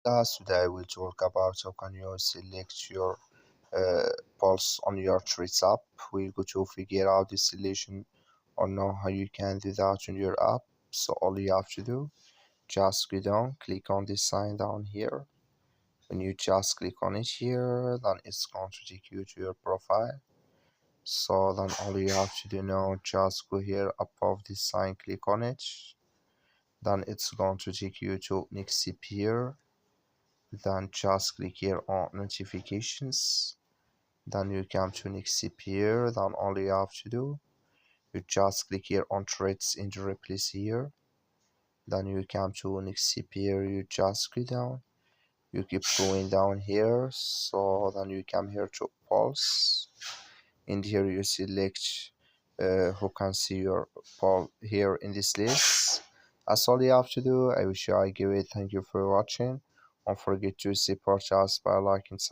podcast. Today we'll talk about how can you select your uh, pulse on your Treats app. We're going to figure out the solution or know how you can do that on your app. So all you have to do, just go down, click on this sign down here. When you just click on it here, then it's going to take you to your profile. So then all you have to do now, just go here above this sign, click on it. Then it's going to take you to next here. Then just click here on notifications. Then you come to next here. Then all you have to do, you just click here on threads in the replace here. Then you come to next here, you just go down, you keep going down here. So then you come here to pulse. In here you select who can see your poll here in this list. That's all you have to do. I wish you I give it. Thank you for watching. Don't forget to support us by liking, subscribe.